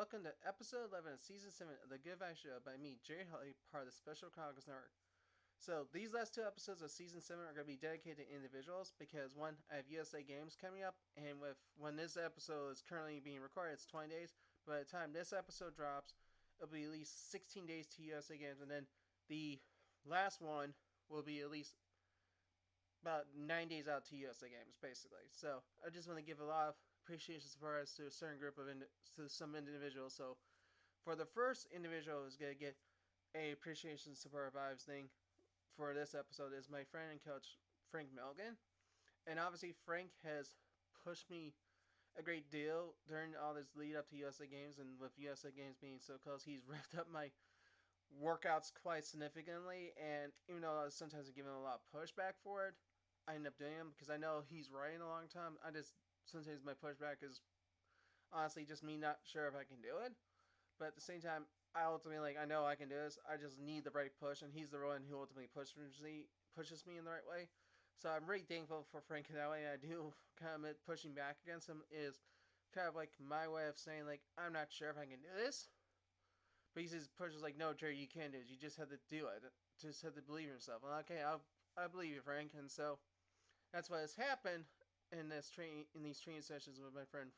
Welcome to episode 11 of season 7 of the Good Vibes Show by me, Jerry Holly, part of the Special Chronicles Network. So, these last two episodes of season 7 are going to be dedicated to individuals because, one, I have USA Games coming up, and when this episode is currently being recorded, it's 20 days. By the time this episode drops, it'll be at least 16 days to USA Games, and then the last one will be at least about 9 days out to USA Games, basically. So, I just want to give a lot of appreciation support to a certain group of to some individuals. So for the first individual who's gonna get a appreciation support vibes thing for this episode is my friend and coach Frank Millikan, and obviously Frank has pushed me a great deal during all this lead up to USA Games, and with USA Games being so close, he's revved up my workouts quite significantly. And even though sometimes I give him a lot of pushback for it, I end up doing them because I know he's right in a long time. Sometimes my pushback is honestly just me not sure if I can do it. But at the same time, I know I can do this. I just need the right push, and he's the one who ultimately pushes me in the right way. So I'm really thankful for Frank in that way. I do kind of admit pushing back against him is kind of like my way of saying, like, I'm not sure if I can do this. But he says pushes like, no, Jerry, you can do it. You just have to do it. Just have to believe in yourself. Well, okay, I believe you, Frank. And so that's what has happened in these training sessions with my friend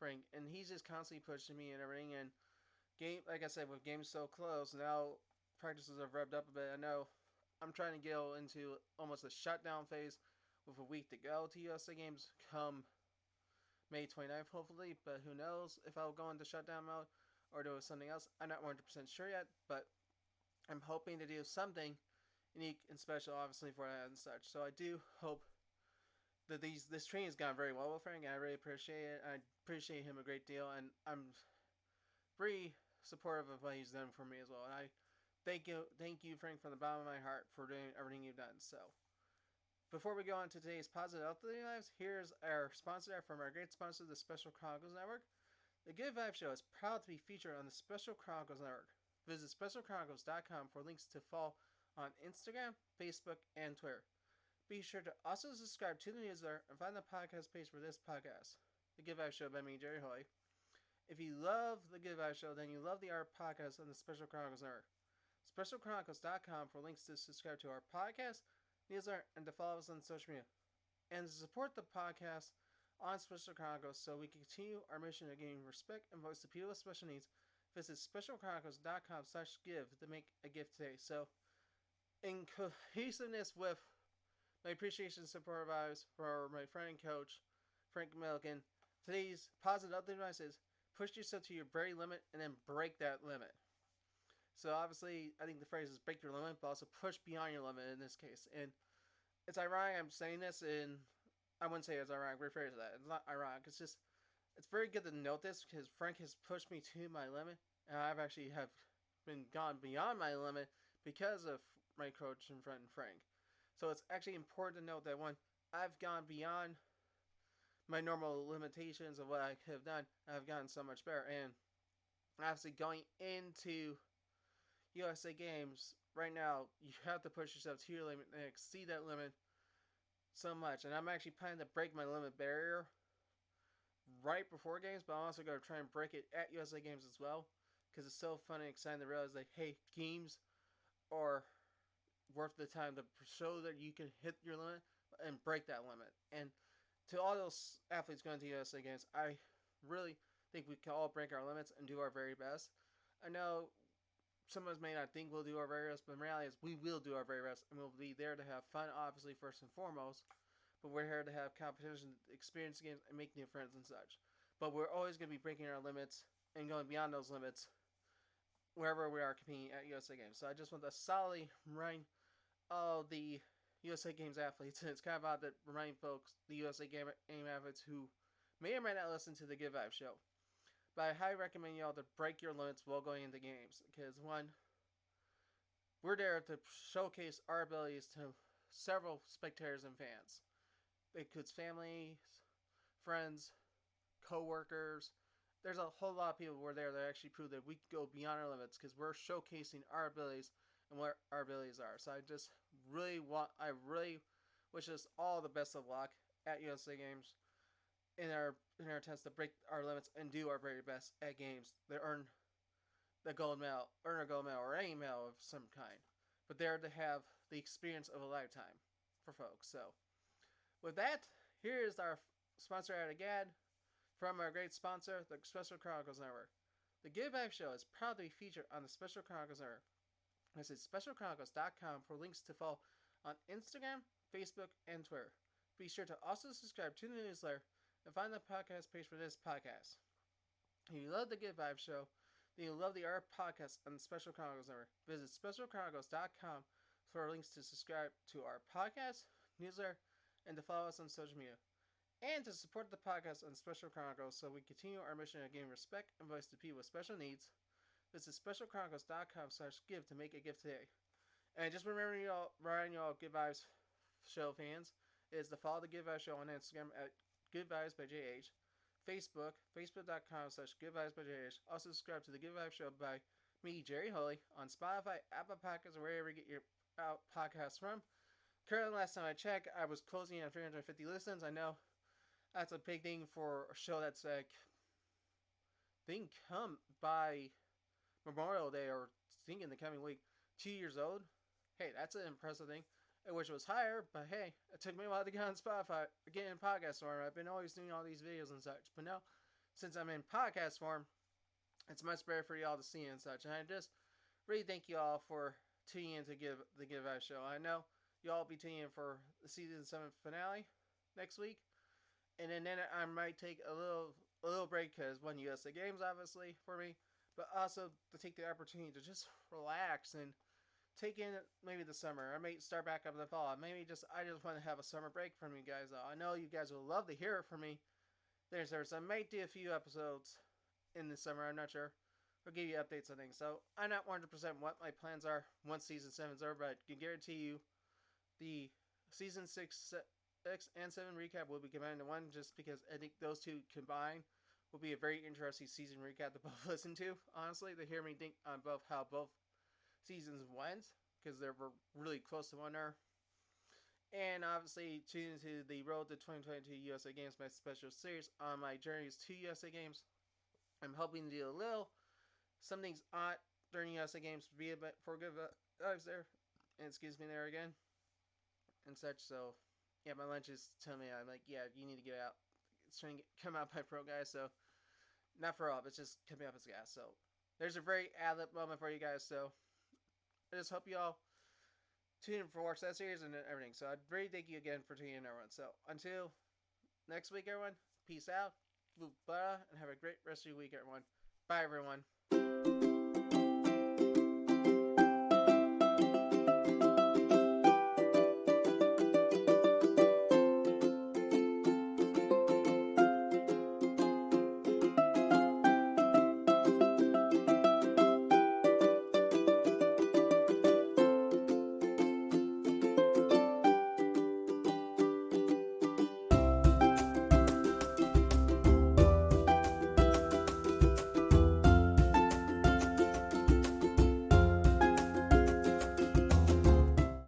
Frank, and he's just constantly pushing me and everything. And like I said, with games so close now, practices have revved up a bit. I know I'm trying to go into almost a shutdown phase with a week to go to USA Games come May 29th, hopefully. But who knows if I'll go into shutdown mode or do something else. I'm not 100% sure yet, but I'm hoping to do something unique and special, obviously, for that and such. So I do hope that this training has gone very well with Frank, and I really appreciate it. I appreciate him a great deal, and I'm very supportive of what he's done for me as well. And I thank you, Frank, from the bottom of my heart for doing everything you've done. So, before we go on to today's Positive Uplifting Vibes, here's our sponsor from our great sponsor, the Special Chronicles Network. The Good Vibes Show is proud to be featured on the Special Chronicles Network. Visit specialchronicles.com for links to follow on Instagram, Facebook, and Twitter. Be sure to also subscribe to the newsletter and find the podcast page for this podcast, The Good Vibes Show by me, Jerry Hoy. If you love The Good Vibes Show, then you love the art podcast on the Special Chronicles Network. SpecialChronicles.com for links to subscribe to our podcast, newsletter, and to follow us on social media. And to support the podcast on Special Chronicles so we can continue our mission of giving respect and voice to people with special needs, visit SpecialChronicles.com/give to make a gift today. So, in cohesiveness with my appreciation support vibes for my friend and coach, Frank Millikan. Today's positive uplifting advice is push yourself to your very limit and then break that limit. So obviously, I think the phrase is break your limit, but also push beyond your limit in this case. And it's ironic I'm saying this, and I wouldn't say it's ironic, rephrase that. It's not ironic. It's very good to note this because Frank has pushed me to my limit, and I've actually been gone beyond my limit because of my coach and friend Frank. So it's actually important to note that when I've gone beyond my normal limitations of what I could have done, I've gotten so much better. And obviously going into USA Games, right now, you have to push yourself to your limit and exceed that limit so much. And I'm actually planning to break my limit barrier right before games, but I'm also going to try and break it at USA Games as well. Because it's so fun and exciting to realize that, hey, games are worth the time to show that you can hit your limit and break that limit. And to all those athletes going to USA Games, I really think we can all break our limits and do our very best. I know some of us may not think we'll do our very best, but in reality is we will do our very best, and we'll be there to have fun, obviously, first and foremost. But we're here to have competition, experience games, and make new friends and such. But we're always going to be breaking our limits and going beyond those limits wherever we are competing at USA Games. So I just want to solidly remind all the USA Games athletes, and it's kind of odd that remind folks, the USA Game athletes who may or may not listen to the Good Vibes Show. But I highly recommend y'all to break your limits while going into games. Because one, we're there to showcase our abilities to several spectators and fans. It includes families, friends, co-workers. There's a whole lot of people who are there that actually prove that we can go beyond our limits because we're showcasing our abilities and what our abilities are. So I really wish us all the best of luck at USA Games. in our attempts to break our limits and do our very best at games that earn the gold medal, earn a gold medal, or any medal of some kind. But they're to have the experience of a lifetime for folks. So, with that, here is our sponsor ad again from our great sponsor, the Special Chronicles Network. The Give Back Show is proud to be featured on the Special Chronicles Network. Visit specialchronicles.com for links to follow on Instagram, Facebook, and Twitter. Be sure to also subscribe to the newsletter and find the podcast page for this podcast. If you love the Give Vibe Show, then you'll love the art podcast on the Special Chronicles Network. Visit specialchronicles.com for links to subscribe to our podcast, newsletter, and to follow us on social media. And to support the podcast on Special Chronicles so we continue our mission of giving respect and voice to people with special needs, visit specialchronicles.com/give to make a gift today. And just remember, y'all Good Vibes Show fans, is to follow the Good Vibes Show on Instagram at Good Vibes by JH, Facebook, facebook.com/Good Vibes by JH. Also subscribe to the Good Vibes Show by me, Jerry Holy, on Spotify, Apple Podcasts, or wherever you get your podcasts from. Currently, last time I checked, I was closing on 350 listens. I know that's a big thing for a show that's like, I think, come by Memorial Day or I think in the coming week, 2 years old. Hey, that's an impressive thing. I wish it was higher, but hey, it took me a while to get on Spotify, get in podcast form. I've been always doing all these videos and such, but now, since I'm in podcast form, it's much better for y'all to see and such. And I just really thank you all for tuning in to the Give Out Show. I know y'all will be tuning in for the season 7 finale next week, and then I might take a little break because one USA Games obviously for me, but also to take the opportunity to just relax and take in maybe the summer. I may start back up in the fall. Maybe I just want to have a summer break from you guys. I know you guys will love to hear it from me. So I might do a few episodes in the summer. I'm not sure. I'll give you updates on things. So I'm not 100% what my plans are once season 7's over, but I can guarantee you the season 6 and 7 recap will be combined into one, just because I think those two combined will be a very interesting season recap to both listen to. Honestly, to hear me think on both how both seasons went, because they were really close to one another. And obviously tune into the Road to 2022 USA Games, my special series on my journeys to USA Games. I'm hoping to do a little some things odd during USA Games for good vibes there. And excuse me there again. And such. So yeah, my lunch is telling me, I'm like, yeah, you need to get out. It's trying to come out by pro guys, so not for all, but it's just coming up as gas. So there's a very ad-lib moment for you guys. So I just hope you all tune in for watch that series and everything. So I'd really thank you again for tuning in, everyone. So until next week, everyone, peace out, and have a great rest of your week, everyone. Bye, everyone.